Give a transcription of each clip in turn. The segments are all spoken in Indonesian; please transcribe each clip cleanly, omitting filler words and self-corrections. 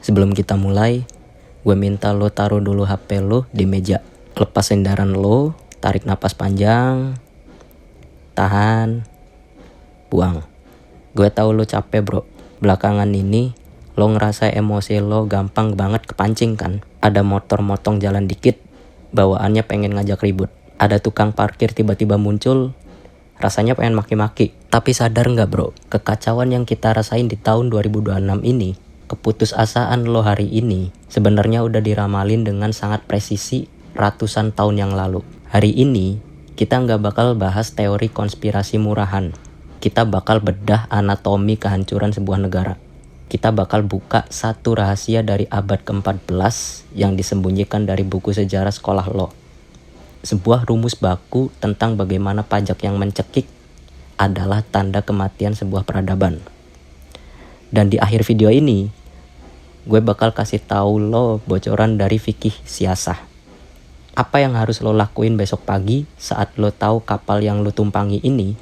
Sebelum kita mulai, gue minta lo taruh dulu HP lo di meja. Lepas sendaran lo, tarik napas panjang, tahan, buang. Gue tahu lo capek bro. Belakangan ini lo ngerasa emosi lo gampang banget kepancing kan? Ada motor motong jalan dikit, bawaannya pengen ngajak ribut. Ada tukang parkir tiba-tiba muncul, rasanya pengen maki-maki. Tapi sadar nggak bro, kekacauan yang kita rasain di tahun 2026 ini, keputusasaan lo hari ini sebenarnya udah diramalin dengan sangat presisi ratusan tahun yang lalu. Hari ini kita nggak bakal bahas teori konspirasi murahan. Kita bakal bedah anatomi kehancuran sebuah negara. Kita bakal buka satu rahasia dari abad ke-14 yang disembunyikan dari buku sejarah sekolah lo. Sebuah rumus baku tentang bagaimana pajak yang mencekik adalah tanda kematian sebuah peradaban. Dan di akhir video ini, gue bakal kasih tahu lo bocoran dari fikih siasah. Apa yang harus lo lakuin besok pagi saat lo tahu kapal yang lo tumpangi ini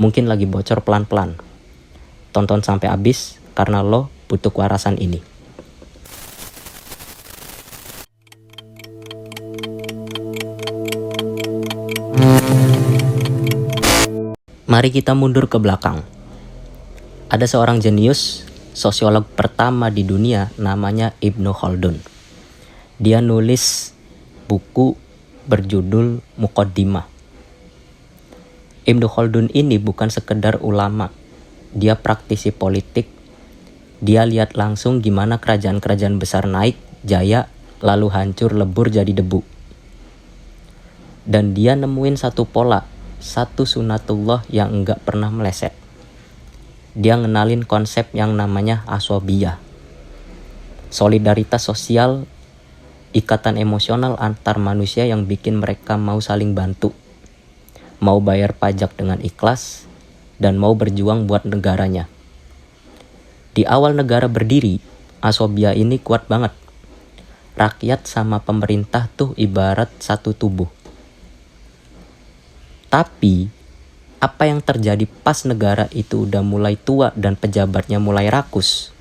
mungkin lagi bocor pelan-pelan. Tonton sampai habis karena lo butuh kewarasan ini. Mari kita mundur ke belakang. Ada seorang jenius, sosiolog pertama di dunia namanya Ibnu Khaldun. Dia nulis buku berjudul Muqaddimah. Ibnu Khaldun ini bukan sekedar ulama. Dia praktisi politik. Dia lihat langsung gimana kerajaan-kerajaan besar naik, jaya, lalu hancur lebur jadi debu. Dan dia nemuin satu pola, satu sunatullah yang enggak pernah meleset. Dia ngenalin konsep yang namanya aswabiyah. Solidaritas sosial, ikatan emosional antar manusia yang bikin mereka mau saling bantu, mau bayar pajak dengan ikhlas, dan mau berjuang buat negaranya. Di awal negara berdiri, aswabiyah ini kuat banget. Rakyat sama pemerintah tuh ibarat satu tubuh. Tapi, apa yang terjadi pas negara itu udah mulai tua dan pejabatnya mulai rakus?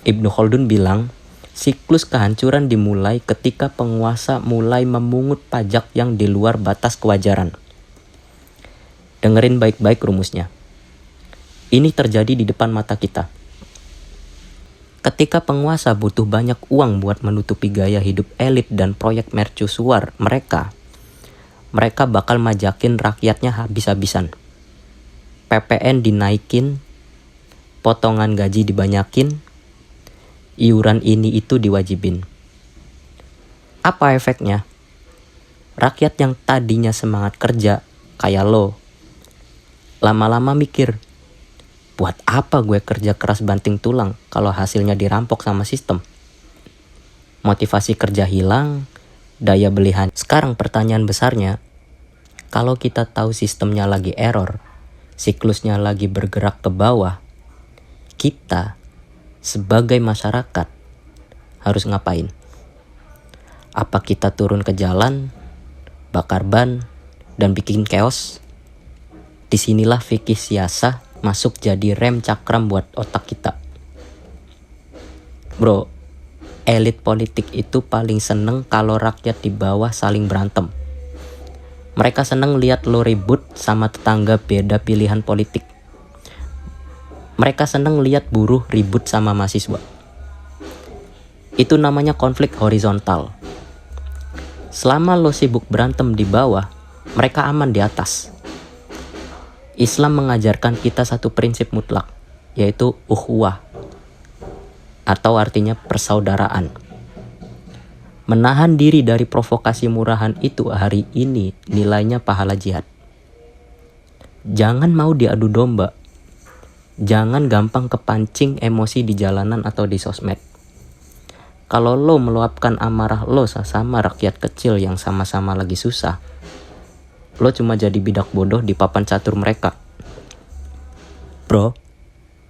Ibnu Khaldun bilang, siklus kehancuran dimulai ketika penguasa mulai memungut pajak yang di luar batas kewajaran. Dengerin baik-baik rumusnya. Ini terjadi di depan mata kita. Ketika penguasa butuh banyak uang buat menutupi gaya hidup elit dan proyek mercusuar mereka bakal majakin rakyatnya habis-habisan. PPN dinaikin, potongan gaji dibanyakin, iuran ini itu diwajibin. Apa efeknya? Rakyat yang tadinya semangat kerja, kayak lo, lama-lama mikir, buat apa gue kerja keras banting tulang kalau hasilnya dirampok sama sistem? Motivasi kerja hilang, daya beli hancur. Sekarang pertanyaan besarnya, kalau kita tahu sistemnya lagi error, siklusnya lagi bergerak ke bawah, kita sebagai masyarakat harus ngapain? Apa kita turun ke jalan, bakar ban, dan bikin chaos? Disinilah fikih siasah masuk jadi rem cakram buat otak kita. Bro, elit politik itu paling seneng kalau rakyat di bawah saling berantem. Mereka seneng lihat lo ribut sama tetangga beda pilihan politik. Mereka seneng lihat buruh ribut sama mahasiswa. Itu namanya konflik horizontal. Selama lo sibuk berantem di bawah, mereka aman di atas. Islam mengajarkan kita satu prinsip mutlak, yaitu ukhuwah, atau artinya persaudaraan. Menahan diri dari provokasi murahan itu hari ini nilainya pahala jihad. Jangan mau diadu domba. Jangan gampang kepancing emosi di jalanan atau di sosmed. Kalau lo meluapkan amarah lo sama rakyat kecil yang sama-sama lagi susah, lo cuma jadi bidak bodoh di papan catur mereka. Bro,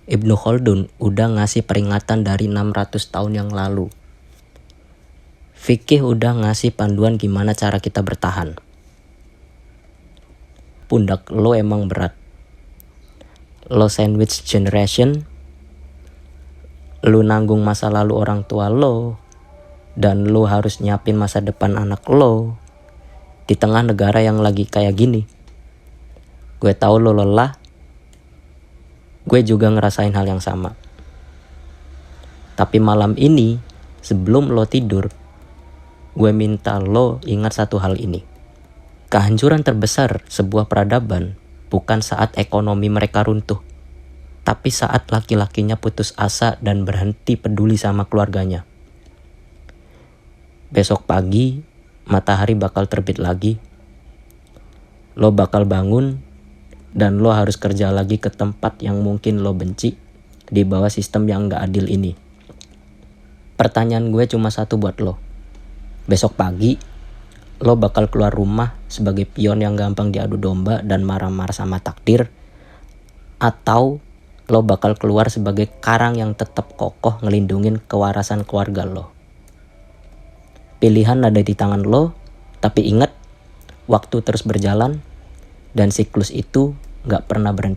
Ibnu Khaldun udah ngasih peringatan dari 600 tahun yang lalu. Fikih udah ngasih panduan gimana cara kita bertahan. Pundak lo emang berat. Lo sandwich generation, lu nanggung masa lalu orang tua lo, dan lu harus nyiapin masa depan anak lo di tengah negara yang lagi kayak gini. Gue tahu lo lelah, gue juga ngerasain hal yang sama. Tapi malam ini, sebelum lo tidur, gue minta lo ingat satu hal ini. Kehancuran terbesar sebuah peradaban bukan saat ekonomi mereka runtuh, tapi saat laki-lakinya putus asa dan berhenti peduli sama keluarganya. Besok pagi, matahari bakal terbit lagi. Lo bakal bangun, dan lo harus kerja lagi ke tempat yang mungkin lo benci di bawah sistem yang gak adil ini. Pertanyaan gue cuma satu buat lo. Besok pagi, lo bakal keluar rumah sebagai pion yang gampang diadu domba dan marah-marah sama takdir, atau lo bakal keluar sebagai karang yang tetap kokoh ngelindungin kewarasan keluarga lo. Pilihan ada di tangan lo, tapi ingat, waktu terus berjalan dan siklus itu gak pernah berhenti.